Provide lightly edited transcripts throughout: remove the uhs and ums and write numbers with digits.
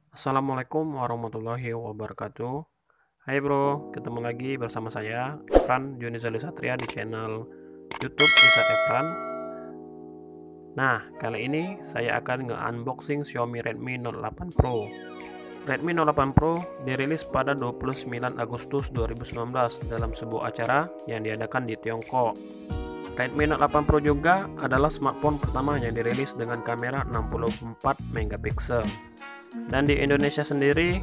Assalamualaikum warahmatullahi wabarakatuh. Hai bro, ketemu lagi bersama saya Efran Yunizali Satria di channel YouTube Isat Efran. Nah, kali ini saya akan nge-unboxing Xiaomi Redmi Note 8 Pro. Redmi Note 8 Pro dirilis pada 29 Agustus 2019 dalam sebuah acara yang diadakan di Tiongkok. Redmi Note 8 Pro juga adalah smartphone pertama yang dirilis dengan kamera 64 megapiksel. Dan di Indonesia sendiri,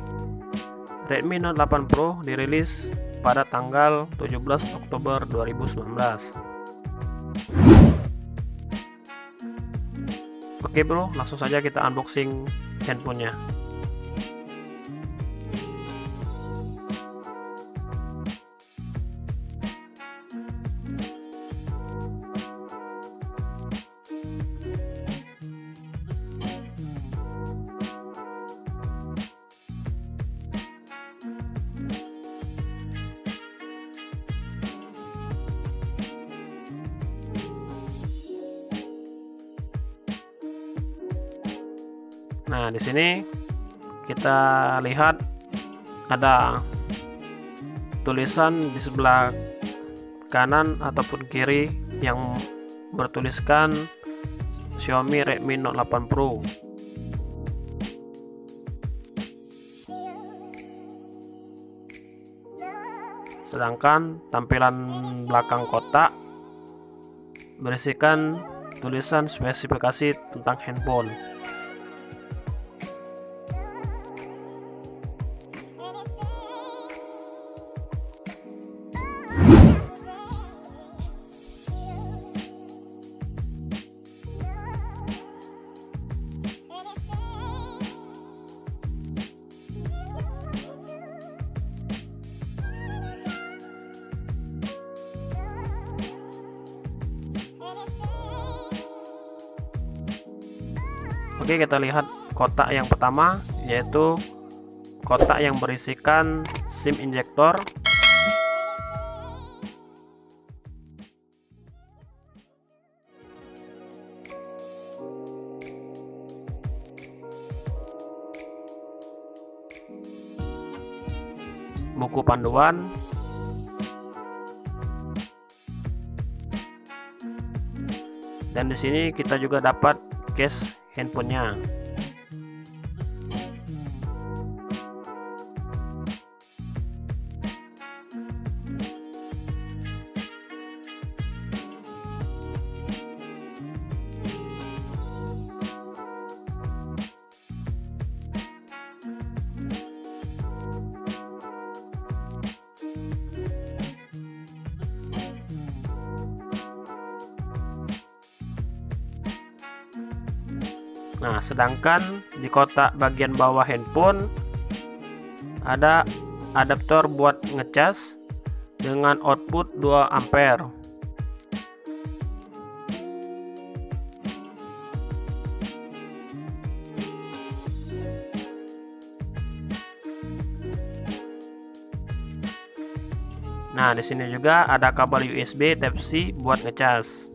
Redmi Note 8 Pro dirilis pada tanggal 17 Oktober 2019. Oke bro, langsung saja kita unboxing handphonenya. Nah, di sini kita lihat ada tulisan di sebelah kanan ataupun kiri yang bertuliskan Xiaomi Redmi Note 8 Pro. Sedangkan tampilan belakang kotak berisikan tulisan spesifikasi tentang handphone. Oke, kita lihat kotak yang pertama, yaitu kotak yang berisikan SIM injektor, buku panduan, dan di sini kita juga dapat case handphonenya. Nah, sedangkan di kotak bagian bawah handphone ada adaptor buat ngecas dengan output 2 ampere. Nah, di sini juga ada kabel USB Type-C buat ngecas.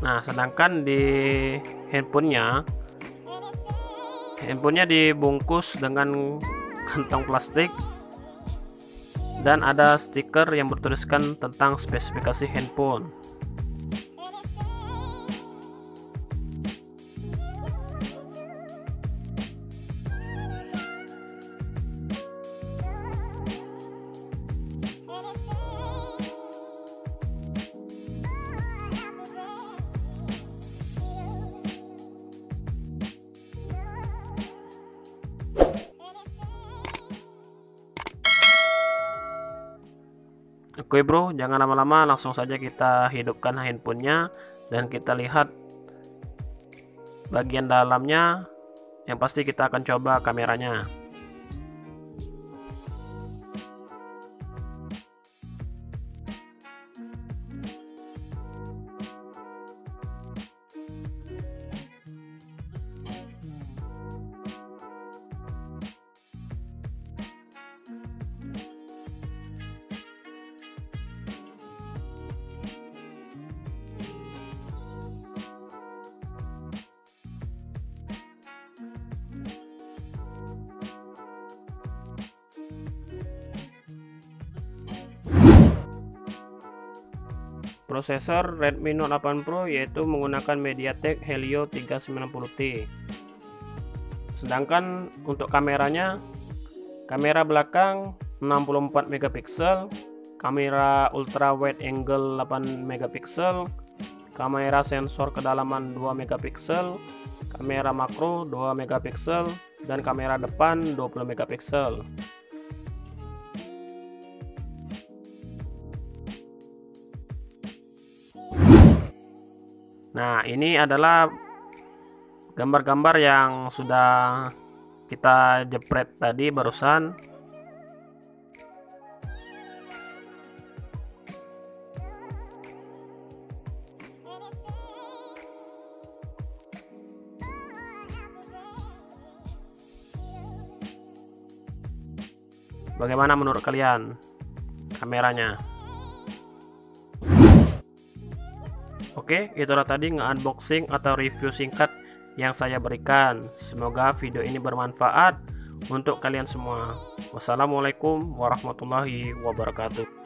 Nah, sedangkan di handphonenya dibungkus dengan kantong plastik dan ada stiker yang bertuliskan tentang spesifikasi handphone. Oke bro, jangan lama-lama, langsung saja kita hidupkan handphonenya dan kita lihat bagian dalamnya. Yang pasti kita akan coba kameranya. Prosesor Redmi Note 8 Pro yaitu menggunakan MediaTek Helio 390T. Sedangkan untuk kameranya, kamera belakang 64 megapiksel, kamera ultra wide angle 8 megapiksel, kamera sensor kedalaman 2 megapiksel, kamera makro 2 megapiksel, dan kamera depan 20 megapiksel. Nah, ini adalah gambar-gambar yang sudah kita jepret tadi barusan. Bagaimana menurut kalian kameranya? Oke, itulah tadi nge-unboxing atau review singkat yang saya berikan. Semoga video ini bermanfaat untuk kalian semua. Wassalamualaikum warahmatullahi wabarakatuh.